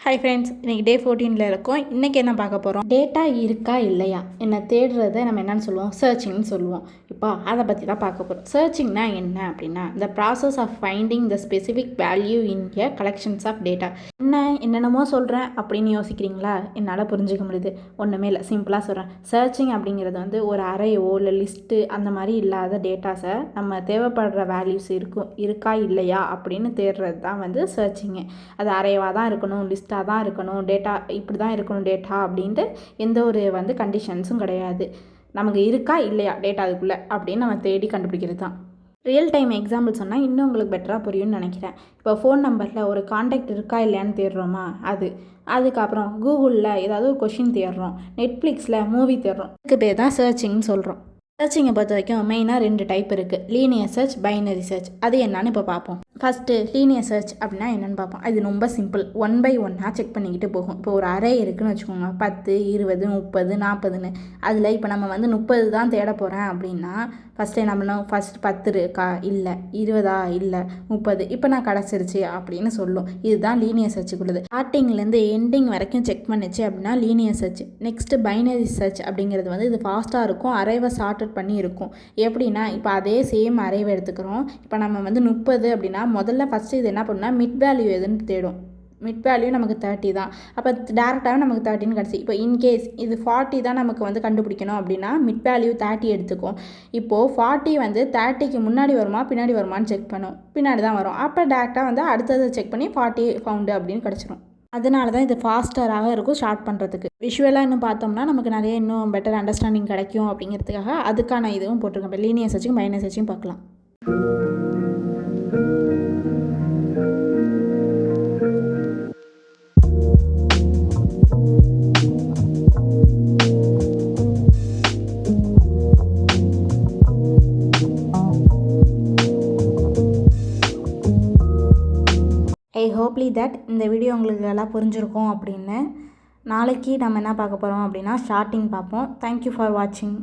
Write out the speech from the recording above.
Hi friends, இன்றைக்கி டே 14 இருக்கோம். இன்றைக்கி என்ன பார்க்க போகிறோம்? டேட்டா இருக்கா இல்லையா என்ன தேடுறதை நம்ம என்னென்னு சொல்லுவோம்? சர்ச்சிங்னு சொல்லுவோம். இப்போ அதை பற்றி தான் பார்க்க போகிறோம். சர்ச்சிங்னா என்ன அப்படின்னா, the process of finding the specific value in a collections of data. என்னென்னமோ சொல்கிறேன் அப்படின்னு யோசிக்கிறீங்களா? என்னால் புரிஞ்சுக்க முடியுது. ஒன்றுமே இல்லை, சிம்பிளாக சொல்கிறேன். சர்ச்சிங் அப்படிங்கிறது வந்து ஒரு அறையோ இல்லை லிஸ்ட்டு அந்த மாதிரி இல்லாத டேட்டாஸை நம்ம தேவைப்படுற வேல்யூஸ் இருக்கா இல்லையா அப்படின்னு தேடுறது தான் வந்து சர்ச்சிங்கு. அது அறையவாக தான் இருக்கணும், லிஸ்ட்டாக தான் இருக்கணும், டேட்டா இப்படி தான் இருக்கணும் டேட்டா அப்படின்ட்டு எந்த ஒரு வந்து கண்டிஷன்ஸும் கிடையாது. நமக்கு இருக்கா இல்லையா டேட்டா அதுக்குள்ளே அப்படின்னு நம்ம தேடி கண்டுபிடிக்கிறது தான். ரியல் டைம் எக்ஸாம்பிள் சொன்னால் இன்னும் உங்களுக்கு பெட்டராக புரியும்னு நினைக்கிறேன். இப்போ ஃபோன் நம்பரில் ஒரு காண்டாக்ட் இருக்கா இல்லையான்னு தேடுறோமா, அதுக்கப்புறம் கூகுளில் ஏதாவது ஒரு கொஷின் தேடுறோம், நெட்ஃப்ளிக்ஸில் மூவி தேடுறோம், இதுக்கு பேர் தான் சர்ச்சிங்னு சொல்கிறோம். சர்ச்சிங்கை பொறுத்த வரைக்கும் மெயினாக 2 டைப் இருக்குது, லீனியர் சர்ச், பைனரி சர்ச். அது என்னன்னு இப்போ பார்ப்போம். ஃபஸ்ட்டு லீனியர் சர்ச் அப்படின்னா என்னென்னு பார்ப்போம். அது ரொம்ப சிம்பிள், 1 by 1 செக் பண்ணிக்கிட்டு போகும். இப்போ ஒரு அரே இருக்குதுன்னு வச்சுக்கோங்க, 10, 20, 30, 40ன்னு. அதில் இப்போ நம்ம வந்து 30 தான் தேட போகிறேன் அப்படின்னா ஃபஸ்ட்டு என்ன பண்ணணும்? ஃபஸ்ட் 10 இருக்கா, இல்லை 20 இல்லை 30, இப்போ நான் கிடச்சிருச்சு அப்படின்னு சொல்லும். இதுதான் லீனியர் சர்ச்சுக்குள்ளது. ஸ்டார்டிங்லேருந்து எண்டிங் வரைக்கும் செக் பண்ணிச்சு அப்படின்னா linear search. Next binary search அப்படிங்கிறது வந்து இது ஃபாஸ்ட்டாக இருக்கும், அரேவை சார்ட்டட் பண்ணி இருக்கும். எப்படின்னா இப்போ அதே சேம் அரேவை எடுத்துக்கிறோம். இப்போ நம்ம வந்து 30 அப்படின்னா முதல்ல ஃபஸ்ட்டு இது என்ன பண்ணுன்னா மிட் வேல்யூ எதுன்னு தேடும். மிட் வேல்யூ நமக்கு 30 தான். அப்போ டேரெக்டாகவே நமக்கு 30ன்னு கிடச்சி. இப்போ இன்கேஸ் இது 40 தான் நமக்கு வந்து கண்டுபிடிக்கணும் அப்படின்னா மிட் வேல்யூ 30 எடுத்துக்கும். இப்போது 40 வந்து 30க்கு முன்னாடி வருமா பின்னாடி வருமானு செக் பண்ணும். பின்னாடி தான் வரும். அப்போ டேரெக்டாக வந்து அடுத்ததை செக் பண்ணி 40 ஃபவுண்டு அப்படின்னு கிடச்சிரும். அதனால தான் இது ஃபாஸ்டராக இருக்கும் ஸ்டார்ட் பண்ணுறதுக்கு. விஷுவலாக இன்னும் பார்த்தோம்னா நமக்கு நிறைய இன்னும் பெட்டர் அண்டர்ஸ்டாண்டிங் கிடைக்கும் அப்படிங்கிறதுக்காக அதுக்கான இதுவும் போட்டிருக்கேன். இப்போ லீனியர் சர்ச்சும் பைனரி சர்ச்சும் பார்க்கலாம். ஐ ஹோப்லி தட் இந்த வீடியோ உங்களுக்கு எல்லாம் புரிஞ்சிருக்கும் அப்படின்னு. நாளைக்கு நம்ம என்ன பார்க்க போகிறோம் அப்படின்னா ஷார்ட்டிங் பார்ப்போம். தேங்க்யூ ஃபார் வாட்சிங்.